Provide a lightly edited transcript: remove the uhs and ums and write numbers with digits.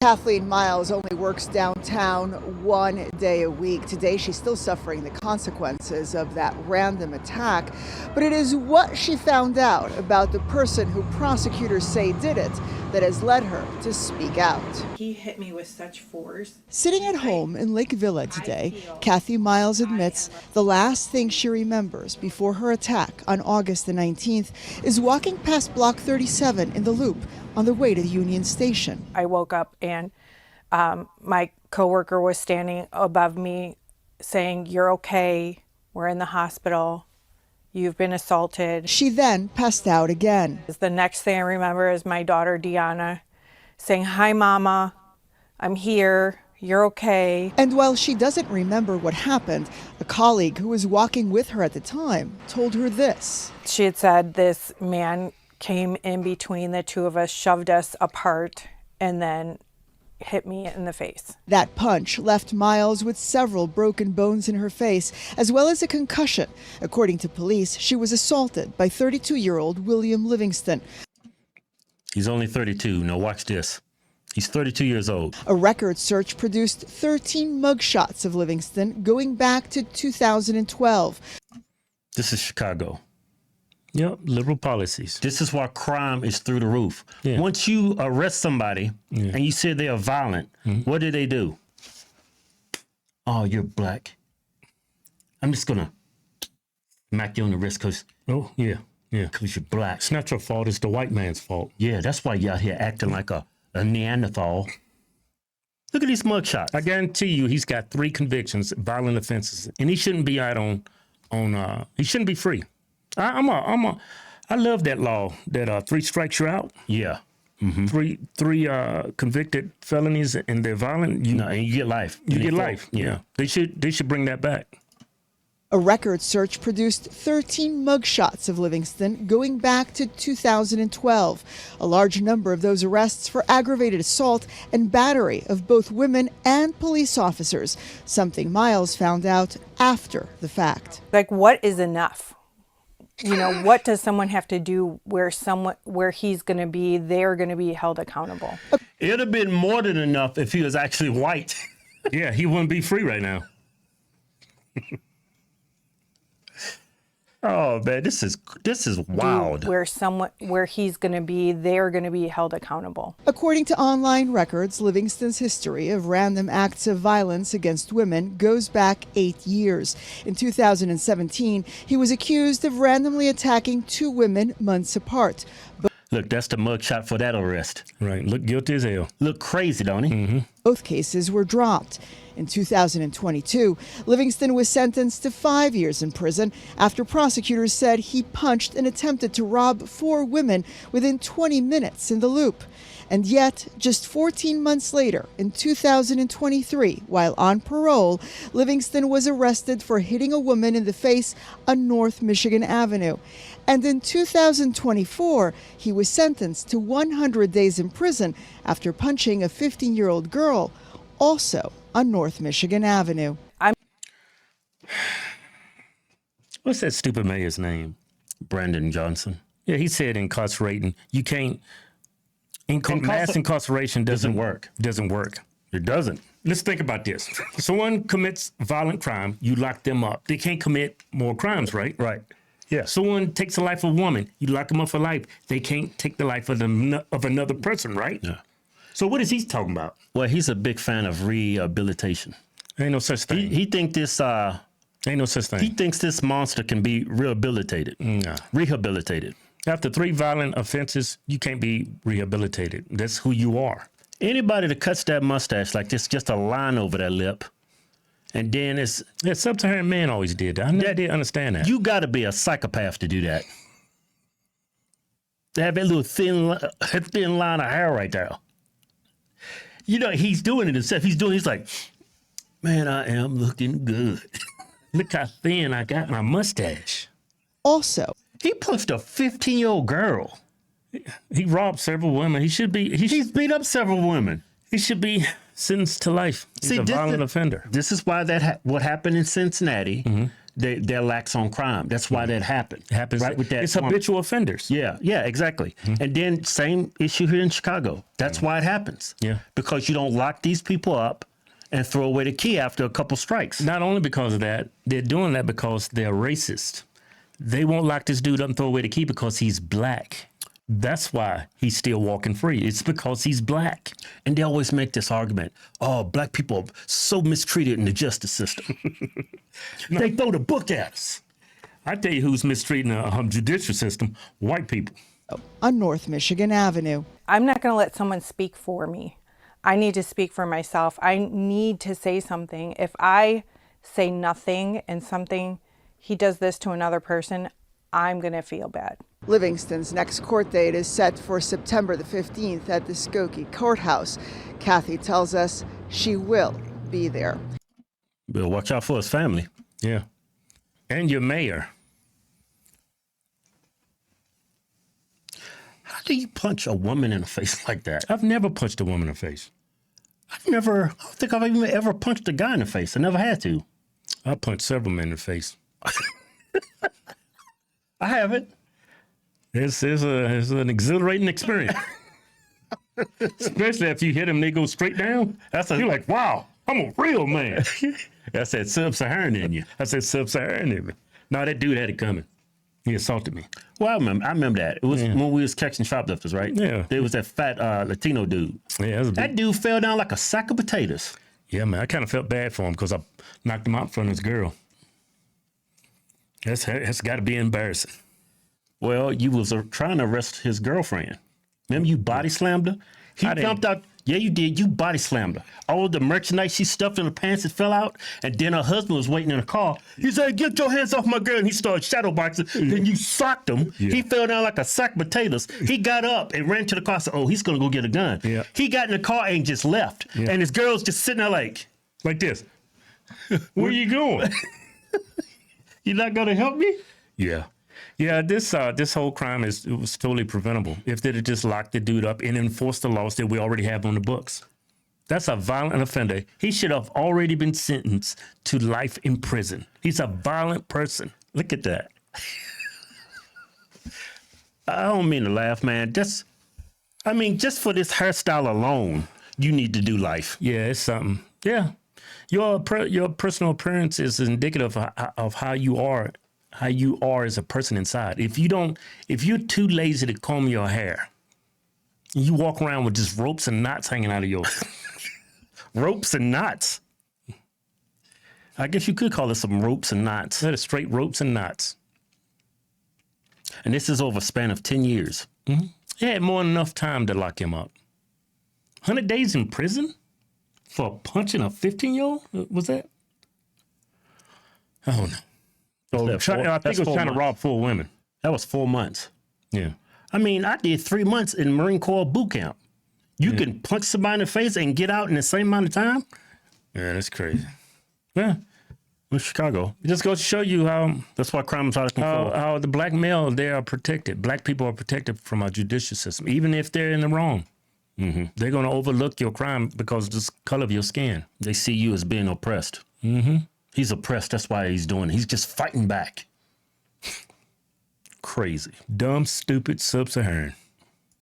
Kathleen Miles only works downtown 1 day a week. Today, she's still suffering the consequences of that random attack. But it is what she found out about the person who prosecutors say did it that has led her to speak out. He hit me with such force. Sitting at home in Lake Villa today, Kathy Miles admits the last thing she remembers before her attack on August the 19th is walking past Block 37 in the Loop on the way to the Union Station. I woke up and my coworker was standing above me saying, "You're okay, we're in the hospital, you've been assaulted." She then passed out again. The next thing I remember is my daughter Deanna saying, "Hi Mama, I'm here, you're okay." And while she doesn't remember what happened, a colleague who was walking with her at the time told her this. She had said this man came in between the two of us, shoved us apart, and then hit me in the face. That punch left Miles with several broken bones in her face, as well as a concussion. According to police, she was assaulted by 32-year-old William Livingston. He's only 32. Now watch this. He's 32 years old. A record search produced 13 mugshots of Livingston going back to 2012. This is Chicago. Yep, liberal policies. This is why crime is through the roof. Yeah. Once you arrest somebody and you say they are violent, what do? Oh, you're black. I'm just going to smack you on the wrist because Oh, yeah. you're black. It's not your fault. It's the white man's fault. Yeah, that's why you out here acting like a Neanderthal. Look at these mugshots. I guarantee you he's got 3 convictions, violent offenses, and he shouldn't be out on he shouldn't be free. I love that law that 3 strikes you're out. Yeah. Three convicted felonies and they're violent. And you get life. You get life. Yeah. They should bring that back. A record search produced 13 mugshots of Livingston going back to 2012. A large number of those arrests for aggravated assault and battery of both women and police officers, something Miles found out after the fact. Like, what is enough? You know, what does someone have to do where he's going to be, they're going to be held accountable? It'd have been more than enough if he was actually white. Yeah, he wouldn't be free right now. Oh man, this is wild. Where he's going to be, they're going to be held accountable. According to online records, Livingston's history of random acts of violence against women goes back 8 years. In 2017, he was accused of randomly attacking 2 women months apart. Look, that's the mugshot for that arrest. Right, look guilty as hell. Look crazy, don't he? Both cases were dropped. In 2022, Livingston was sentenced to 5 years in prison after prosecutors said he punched and attempted to rob 4 women within 20 minutes in the Loop. And yet, just 14 months later, in 2023, while on parole, Livingston was arrested for hitting a woman in the face on North Michigan Avenue. And in 2024, he was sentenced to 100 days in prison after punching a 15-year-old girl, also on North Michigan Avenue. What's that stupid mayor's name? Brandon Johnson. Yeah, he said incarcerating. You can't. Mass incarceration doesn't work. Doesn't work. It doesn't. Let's think about this. Someone commits violent crime, you lock them up. They can't commit more crimes, right? Right. Yeah. Someone takes the life of a woman, you lock them up for life. They can't take the life of another person, right? Yeah. So what is he talking about? Well, he's a big fan of rehabilitation. Ain't no such thing. He think this. Ain't no such thing. He thinks this monster can be rehabilitated. No. Rehabilitated. After 3 violent offenses, you can't be rehabilitated. That's who you are. Anybody that cuts that mustache like this, just a line over that lip, and then it's... That Sub-Saharan man always did that. I never did understand that. You got to be a psychopath to do that. They have that little thin line of hair right there. You know, he's doing it himself. He's like, man, I am looking good. Look how thin I got my mustache. Also, he punched a 15-year-old girl. He robbed several women. He's beat up several women. He should be sentenced to life. He's a violent offender. This is why what happened in Cincinnati they're lax on crime. That's why that happened. It happens. Right with that. It's habitual offenders. Yeah, exactly. And then same issue here in Chicago. That's why it happens. Yeah. Because you don't lock these people up and throw away the key after a couple strikes. Not only because of that, they're doing that because they're racist. They won't lock this dude up and throw away the key because he's black. That's why he's still walking free. It's because he's black. And they always make this argument, oh, black people are so mistreated in the justice system. They throw the book at us. I tell you who's mistreating the judicial system: white people. On North Michigan Avenue. I'm not going to let someone speak for me. I need to speak for myself. I need to say something. If I say nothing and he does this to another person, I'm going to feel bad. Livingston's next court date is set for September the 15th at the Skokie Courthouse. Kathy tells us she will be there. Bill, watch out for his family. Yeah. And your mayor. How do you punch a woman in the face like that? I've never punched a woman in the face. I don't think I've even ever punched a guy in the face. I never had to. I punched several men in the face. I haven't. It's an exhilarating experience. Especially if you hit them, they go straight down. You're like, wow, I'm a real man. That's that sub-Saharan in you. That's that sub-Saharan in me. No, that dude had it coming. He assaulted me. Well, I remember that. It was when we was catching shoplifters, right? Yeah. There was that fat Latino dude. Yeah, that dude fell down like a sack of potatoes. Yeah, man, I kind of felt bad for him because I knocked him out in front of his girl. That's got to be embarrassing. Well, you was trying to arrest his girlfriend. Remember you body slammed her? He jumped out. Yeah, you did. You body slammed her. All the merchandise she stuffed in her pants, it fell out. And then her husband was waiting in the car. He said, get your hands off my girl. And he started shadowboxing. Then you socked him. Yeah. He fell down like a sack of potatoes. He got up and ran to the car and said, oh, he's going to go get a gun. Yeah. He got in the car and just left. Yeah. And his girl's just sitting there like this. Where you going? You're not going to help me? Yeah. Yeah, this whole crime was totally preventable if they'd have just locked the dude up and enforced the laws that we already have on the books. That's a violent offender. He should have already been sentenced to life in prison. He's a violent person. Look at that. I don't mean to laugh, man. Just for this hairstyle alone, you need to do life. Yeah, it's something. Yeah. Your personal appearance is indicative of how you are as a person inside. If you're too lazy to comb your hair, you walk around with just ropes and knots hanging out of your ropes and knots. I guess you could call it some ropes and knots. That is straight ropes and knots. And this is over a span of 10 years. Mm-hmm. He had more than enough time to lock him up. 100 days in prison for punching a 15-year-old? Was that? Oh, no. So I think it was trying to rob 4 women. That was 4 months. Yeah. I mean, I did 3 months in Marine Corps boot camp. You can punch somebody in the face and get out in the same amount of time? Yeah, that's crazy. Yeah. In Chicago. It just goes to show you how... That's why crime is out of control. How the black male, they are protected. Black people are protected from our judicial system, even if they're in the wrong. Mm-hmm. They're going to overlook your crime because of the color of your skin. They see you as being oppressed. Mm-hmm. He's oppressed. That's why he's doing it. He's just fighting back. Crazy. Dumb, stupid, sub-Saharan.